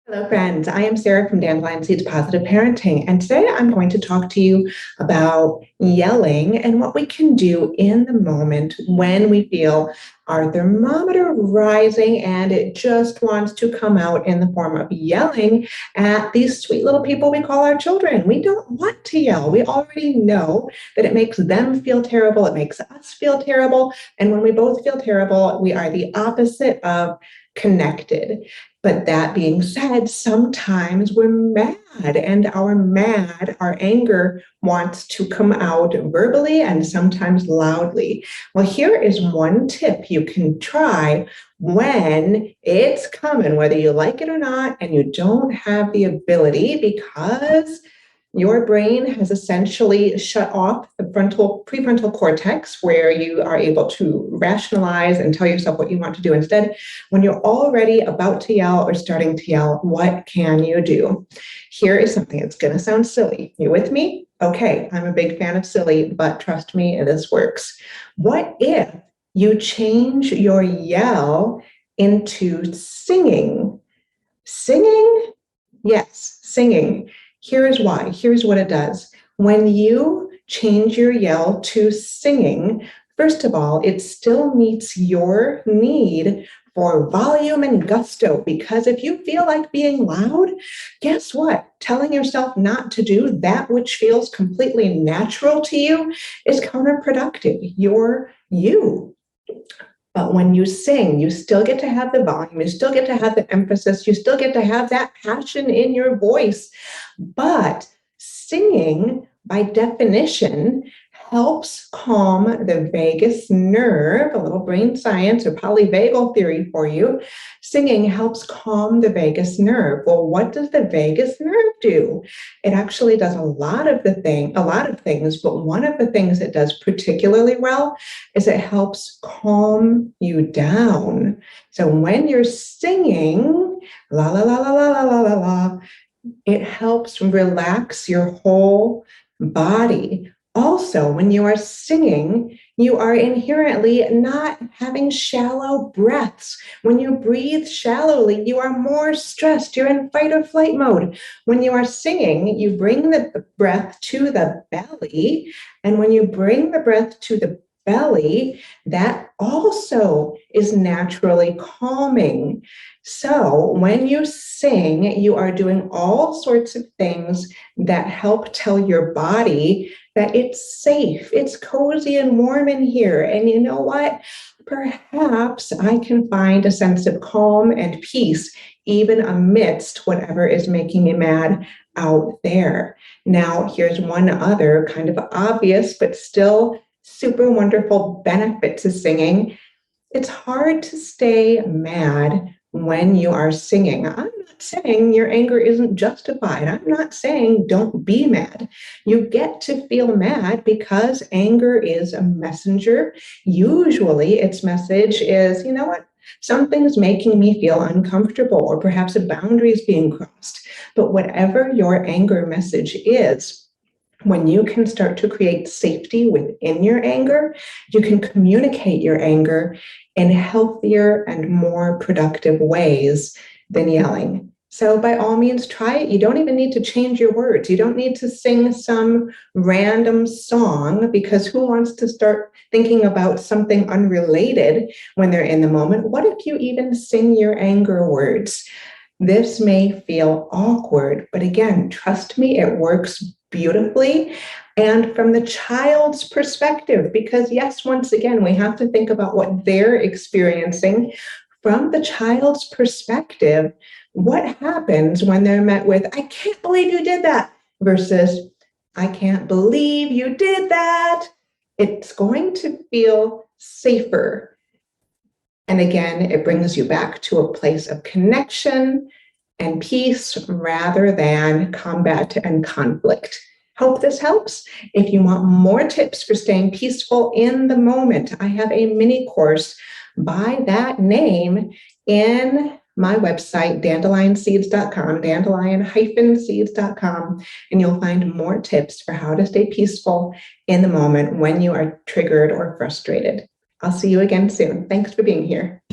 Hello, friends. I am Sarah from Dandelion Seeds Positive Parenting, and today I'm going to talk to you about yelling and what we can do in the moment when we feel our thermometer rising and it just wants to come out in the form of yelling at these sweet little people we call our children. We don't want to yell. We already know that it makes them feel terrible. It makes us feel terrible. And when we both feel terrible, we are the opposite of connected. But that being said, sometimes we're mad, and our anger wants to come out verbally and sometimes loudly. Well, here is one tip you can try when it's coming, whether you like it or not, and you don't have the ability because your brain has essentially shut off the prefrontal cortex, where you are able to rationalize and tell yourself what you want to do instead. When you're already about to yell or starting to yell, what can you do? Here is something that's going to sound silly. You with me? Okay, I'm a big fan of silly, but trust me, this works. What if you change your yell into singing? Singing? Yes, singing. Here's why. Here's what it does. When you change your yell to singing, first of all, it still meets your need for volume and gusto, because if you feel like being loud, guess what? Telling yourself not to do that which feels completely natural to you is counterproductive. You're you. But when you sing, you still get to have the volume, you still get to have the emphasis, you still get to have that passion in your voice. But singing, by definition, helps calm the vagus nerve, a little brain science or polyvagal theory for you. Singing helps calm the vagus nerve. Well, what does the vagus nerve do? It actually does a lot of things, but one of the things it does particularly well is it helps calm you down. So when you're singing, la la la la la la la la la, it helps relax your whole body. Also, when you are singing, you are inherently not having shallow breaths. When you breathe shallowly, you are more stressed. You're in fight or flight mode. When you are singing, you bring the breath to the belly. And when you bring the breath to the belly, that also is naturally calming. So when you sing, you are doing all sorts of things that help tell your body that it's safe, it's cozy and warm in here. And you know what? Perhaps I can find a sense of calm and peace even amidst whatever is making me mad out there. Now, here's one other kind of obvious, but still super wonderful benefit to singing. It's hard to stay mad when you are singing. I'm not saying your anger isn't justified. I'm not saying don't be mad. You get to feel mad because anger is a messenger. Usually its message is, you know what? Something's making me feel uncomfortable, or perhaps a boundary is being crossed. But whatever your anger message is, when you can start to create safety within your anger, you can communicate your anger in healthier and more productive ways than yelling. So by all means, try it. You don't even need to change your words. You don't need to sing some random song, because who wants to start thinking about something unrelated when they're in the moment? What if you even sing your anger words? This may feel awkward, but again, trust me, it works beautifully. And from the child's perspective, because yes, once again, we have to think about what they're experiencing. From the child's perspective, what happens when they're met with, I can't believe you did that, versus, I can't believe you did that? It's going to feel safer. And again, it brings you back to a place of connection and peace rather than combat and conflict. Hope this helps. If you want more tips for staying peaceful in the moment, I have a mini course by that name in my website, dandelionseeds.com, dandelion-seeds.com, and you'll find more tips for how to stay peaceful in the moment when you are triggered or frustrated. I'll see you again soon. Thanks for being here.